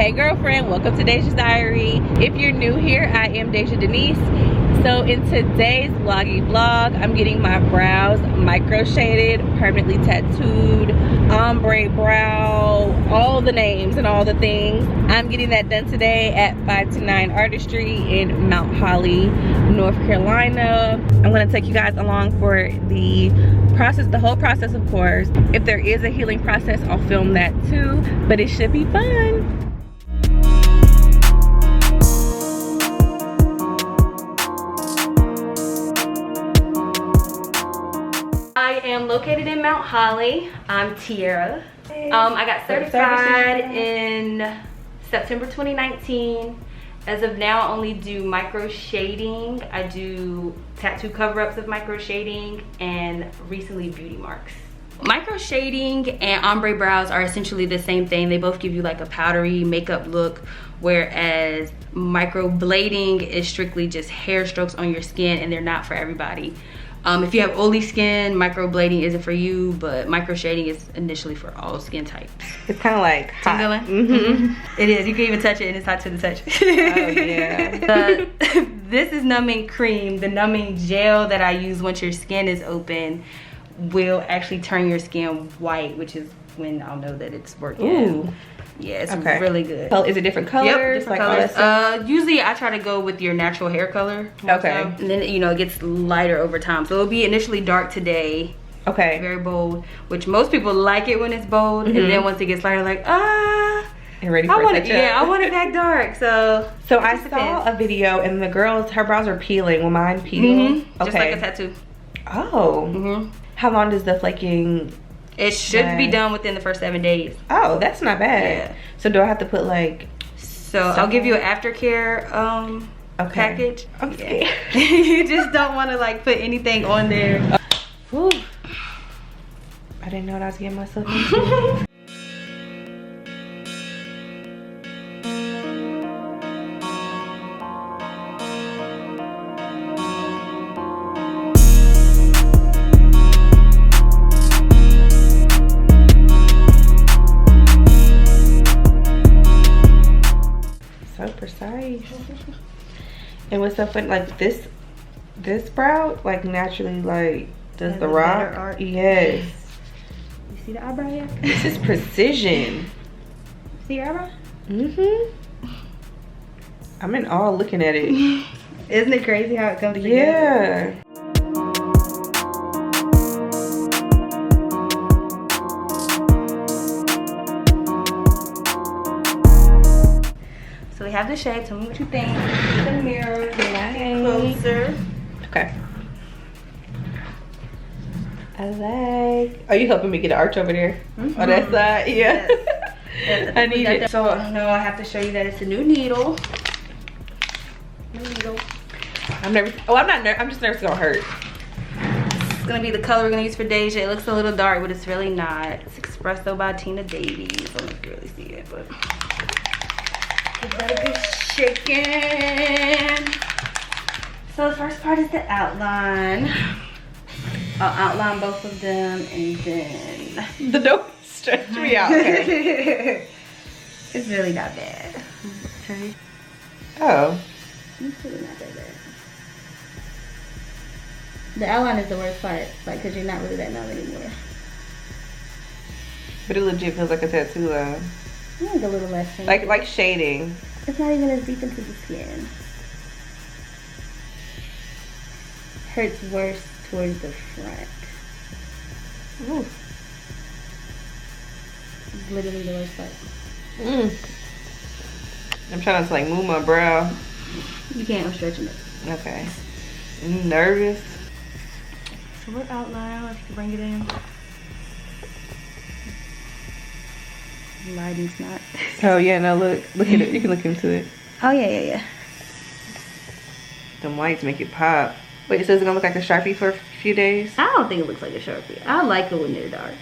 Hey girlfriend, welcome to Dejah's Diary. If you're new here, I am Dejah Denise. So in today's vloggy vlog, I'm getting my brows micro shaded, permanently tattooed, ombre brow, all the names and all the things. I'm getting that done today at 529 Artistry in Mount Holly, North Carolina. I'm gonna take you guys along for the process, the whole process of course. If there is a healing process, I'll film that too, but it should be fun. I am located in Mount Holly. I'm Tiara. I got certified in September 2019. As of now, I only do micro shading. I do tattoo cover-ups of micro shading and recently beauty marks. Micro shading and ombre brows are essentially the same thing. They both give you like a powdery makeup look, whereas microblading is strictly just hair strokes on your skin, and they're not for everybody. If you have oily skin, microblading isn't for you, but micro shading is initially for all skin types. It's kind of like hot. It is. You can even touch it, and it's hot to the touch. Oh yeah. This is numbing cream. The numbing gel that I use once your skin is open will actually turn your skin white, which is when I'll know that it's working. Ooh. Yeah, it's really good. Is it different colors? Yep, different colors. Usually I try to go with your natural hair color. Okay. And then, you know, it gets lighter over time. So it'll be initially dark today. Okay. Very bold, which most people like it when it's bold. And then once it gets lighter, like, you're ready for it. Yeah, I want it back dark. So I saw a video and the girls, her brows are peeling. Will mine peel? Just like a tattoo. Oh. How long does the flaking? It should be done within the first 7 days. Oh, that's not bad. Yeah. So do I have to put like? So I'll give you an aftercare package. Okay. Yeah. You just don't want to like put anything on there. Whew. I didn't know what I was getting myself into. Precise. And what's so fun, like this brow like naturally like does the rock. Yes. You see the eyebrow here? This is precision. See your eyebrow? I'm in awe looking at it. Isn't it crazy how it comes together? Yeah. So we have the shade. Tell me what you think. The mirror. Closer. Okay. I like. Are you helping me get an arch over there? On that side? Yeah. Yes. I need it. So no, I have to show you that it's a new needle. I'm nervous. Oh, I'm not nervous. I'm just nervous it's gonna hurt. It's gonna be the color we're gonna use for Dejah. It looks a little dark, but it's really not. It's Espresso by Tina Davies. I don't really see it, but. Give that a good shaking. So the first part is the outline. I'll outline both of them and then The dope stretched me out. it's really not bad. Okay. Oh. It's really not that bad. The outline is the worst part, like, cause you're not really that numb anymore. But it legit feels like a tattoo line. Like a little less. Like shading. It's not even as deep into the skin. Hurts worse towards the front. Ooh. It's literally the worst part. I'm trying to like move my brow. You can't, I'm stretching it. Okay. I'm nervous. So what outline? Let's bring it in. Lighting's not. Oh yeah, no, look at it. You can look into it. Oh yeah. Them lights make it pop. Wait, so it's gonna look like a Sharpie for a few days? I don't think it looks like a Sharpie. I like it when they're dark.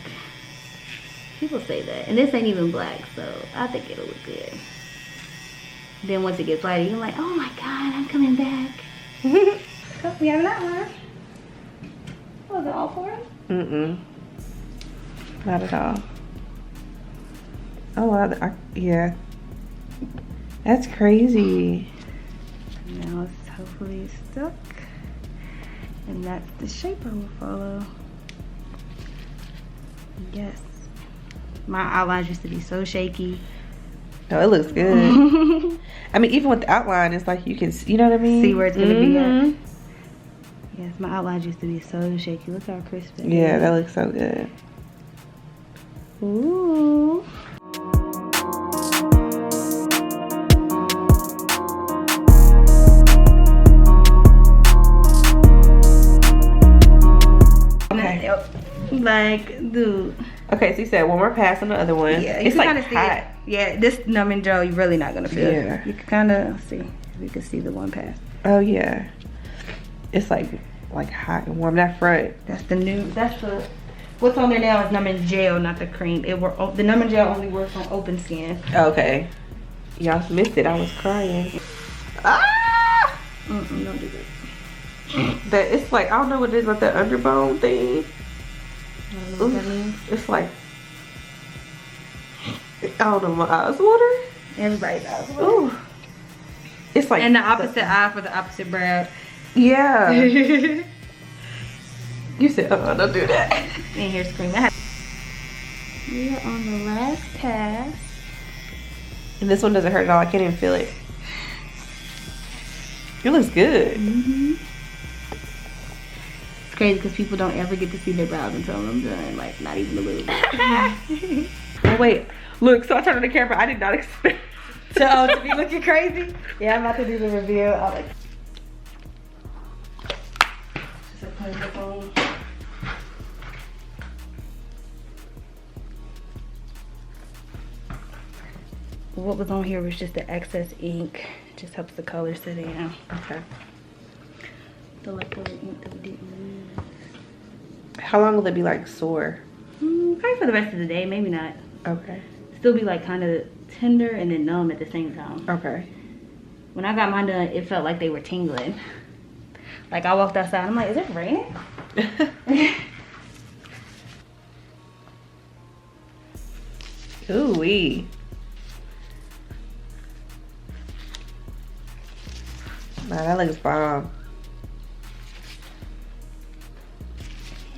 People say that. And this ain't even black, so I think it'll look good. Then once it gets lighter, you're like, oh my god, I'm coming back. So we have an outline. Was it all for it? Not at all. Oh wow, yeah. That's crazy. Now it's hopefully stuck. And that's the shape I will follow. Yes. My outlines used to be so shaky. Oh, it looks good. I mean, even with the outline, it's like you can, you know what I mean? See where it's gonna be at. Yes, my outlines used to be so shaky. Look how crisp it is. Yeah, that looks so good. Ooh. Okay. Like, dude. Okay, so you said one more pass on the other one. Yeah, it's like see hot. it. Yeah, this numbing gel you're really not gonna feel. Yeah. You can kind of see. You can see the one pass. Oh yeah. It's like hot and warm. That front. That's the new. That's the. What's on there now is numbing gel, not the cream. The numbing gel only works on open skin. Okay. Y'all missed it. I was crying. Ah! Don't do that. That it's like, I don't know what it is about that underbone thing. I don't know what that means. It's like, I don't know, my eyes water. Everybody's eyes. Ooh. It's like, And the opposite eye for the opposite brow. yeah. You said, don't do that. And here's cream. We are on the last pass. And this one doesn't hurt at all. I can't even feel it. It looks good. It's crazy because people don't ever get to see their brows until I'm done. Like, not even a little bit. Oh, wait. Look, so I turned on the camera. I did not expect to be looking crazy. Yeah, I'm about to do the review. I'll like. Just a play the phone. What was on here was just the excess ink. Just helps the color sit in. Okay. The leftover ink that we didn't use. How long will it be like sore? Probably for the rest of the day, maybe not. Okay. Still be like kind of tender and then numb at the same time. Okay. When I got mine done, it felt like they were tingling. Like I walked outside, I'm like, is it raining? Ooh-wee. Nah, that looks bomb.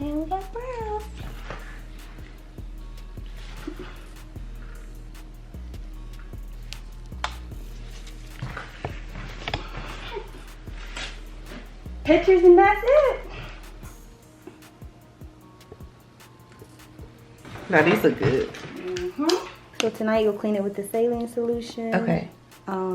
And we got brows. Pictures and that's it. Now these look good. So tonight you'll clean it with the saline solution. Okay.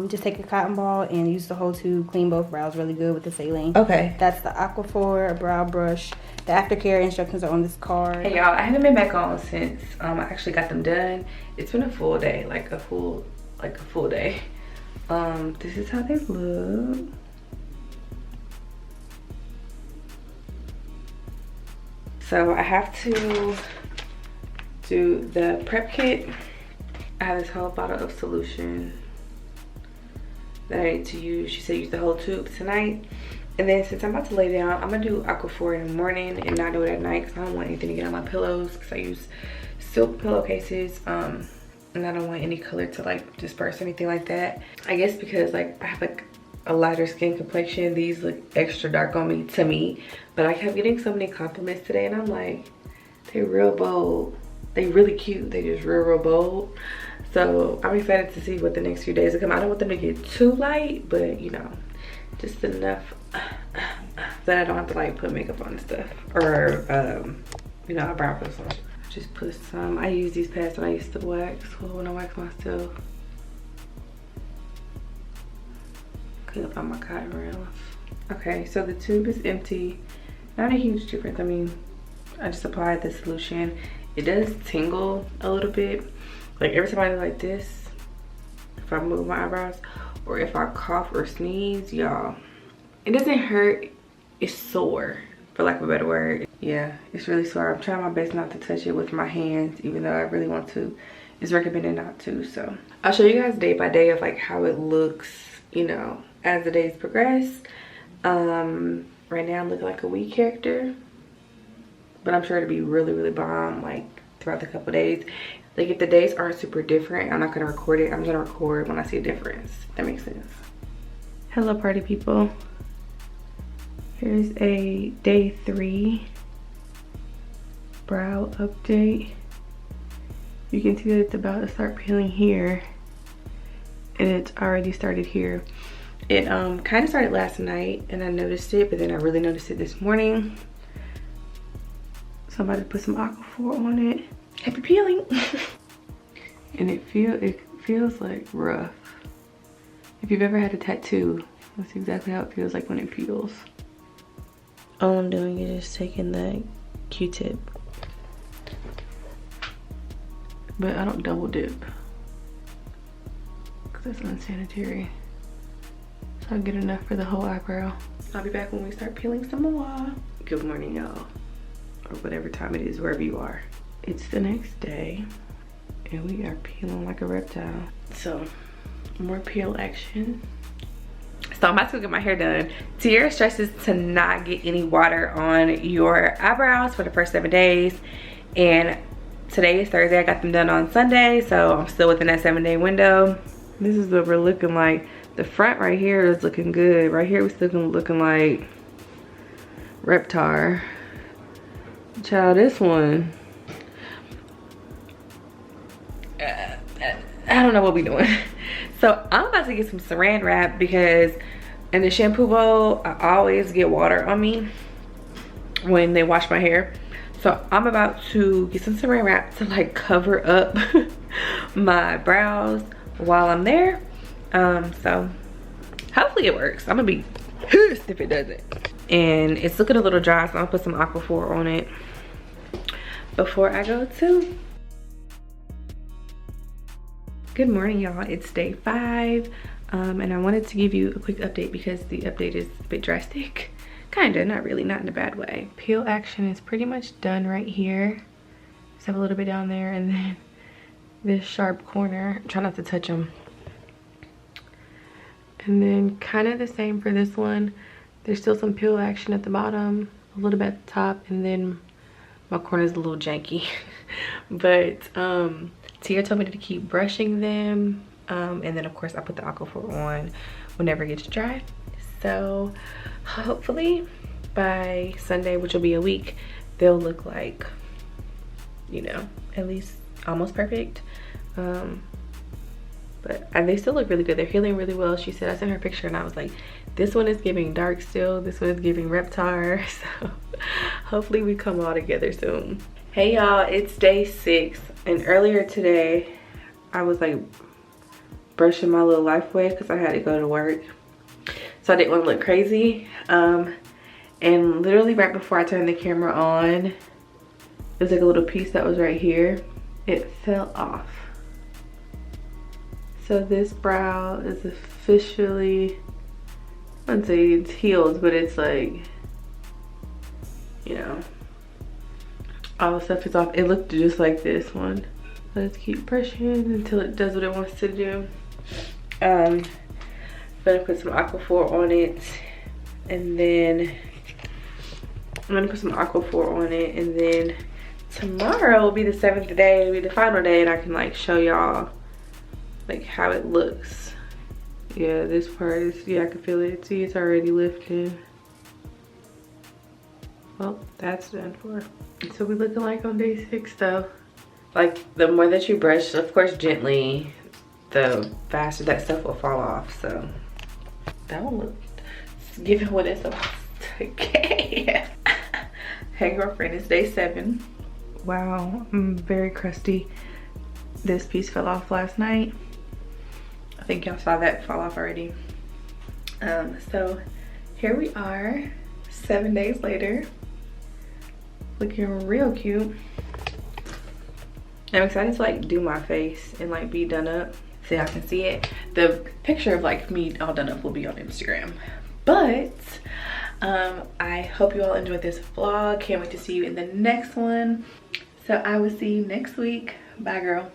Just take a cotton ball and use the whole tube. Clean both brows really good with the saline. Okay. That's the Aquaphor brow brush. The aftercare instructions are on this card. Hey y'all, I haven't been back on since I actually got them done. It's been a full day, like a full day. This is how they look. So I have to do the prep kit. I have this whole bottle of solution that I need to use. She said use the whole tube tonight. And then since I'm about to lay down, I'm gonna do Aquaphor in the morning and not do it at night because I don't want anything to get on my pillows because I use silk pillowcases. And I don't want any color to like disperse or anything like that. I guess because like I have like a lighter skin complexion, these look extra dark on me, to me. But I kept getting so many compliments today and I'm like, they're real bold. They really cute, they just real bold. So I'm excited to see what the next few days will come. I don't want them to get too light, but you know, just enough that I don't have to like put makeup on and stuff. Or, you know, a brow pencil. Just put some, I use these pads when I used to wax, when I wax myself. Clean up on my cotton rails. Okay, so the tube is empty. Not a huge difference. I mean, I just applied the solution. It does tingle a little bit. Like every time I do like this, if I move my eyebrows or if I cough or sneeze, y'all, it doesn't hurt, it's sore, for lack of a better word. Yeah, it's really sore. I'm trying my best not to touch it with my hands, even though I really want to. It's recommended not to, so. I'll show you guys day by day of like how it looks, you know, as the days progress. Right now I'm looking like a weak character, but I'm sure it'll be really, really bomb like throughout the couple days. Like if the days aren't super different, I'm not gonna record it. I'm gonna record when I see a difference. If that makes sense. Hello party people. Here's a day 3 brow update. You can see that it's about to start peeling here, and it's already started here. It kind of started last night and I noticed it, but then I really noticed it this morning. So I'm about to put some Aquaphor on it. Happy peeling. And it feels like rough. If you've ever had a tattoo, that's exactly how it feels like when it peels. All I'm doing is just taking the Q-tip. But I don't double dip, because that's unsanitary. So I'll get enough for the whole eyebrow. I'll be back when we start peeling some more. Good morning, y'all. Or whatever time it is, wherever you are. It's the next day, and we are peeling like a reptile. So, more peel action. So I'm about to get my hair done. Tiara stresses to not get any water on your eyebrows for the first 7 days. And today is Thursday. I got them done on Sunday, so I'm still within that 7-day window. This is what we're looking like. The front right here is looking good. Right here we're still looking like Reptar. Child, this one, I don't know what we're doing. So I'm about to get some saran wrap, because in the shampoo bowl I always get water on me when they wash my hair. So I'm about to get some saran wrap to like cover up my brows while I'm there. So hopefully it works. I'm gonna be pissed if it doesn't. And it's looking a little dry, so I'll put some Aquaphor on it before I go too. Good morning, y'all. It's day 5, and I wanted to give you a quick update because the update is a bit drastic. Kinda, not really, not in a bad way. Peel action is pretty much done right here. Just have a little bit down there, and then this sharp corner. Try not to touch them. And then kind of the same for this one. There's still some peel action at the bottom, a little bit at the top, and then my corner is a little janky. But Tia told me to keep brushing them, and then of course I put the Aquaphor on whenever it gets dry. So hopefully by Sunday, which will be a week, they'll look like, you know, at least almost perfect. But they still look really good. They're healing really well. She said, I sent her a picture and I was like, this one is giving dark still, this one is giving Reptar. So hopefully we come all together soon. Hey y'all, it's day 6, and earlier today I was like brushing my little LifeWave because I had to go to work, so I didn't want to look crazy. And literally right before I turned the camera on, there's like a little piece that was right here. It fell off. So this brow is officially, I wouldn't say it's healed, but it's like, you know, all the stuff is off. It looked just like this one. Let's keep brushing until it does what it wants to do. I'm gonna put some Aquaphor on it, and then tomorrow will be the 7th day, it'll be the final day, and I can like show y'all like how it looks. Yeah, this part is, yeah, I can feel it. See, it's already lifting. Well, that's done for. So we're looking like on day 6 though. Like the more that you brush, of course gently, the faster that stuff will fall off. So that one looks giving what it's supposed to get. Hey girlfriend, it's day 7. Wow, I'm very crusty. This piece fell off last night. I think y'all saw that fall off already. So here we are 7 days later, looking real cute. I'm excited to like do my face and like be done up so y'all can see it. The picture of like me all done up will be on Instagram. But I hope you all enjoyed this vlog. Can't wait to see you in the next one. So I will see you next week. Bye girl.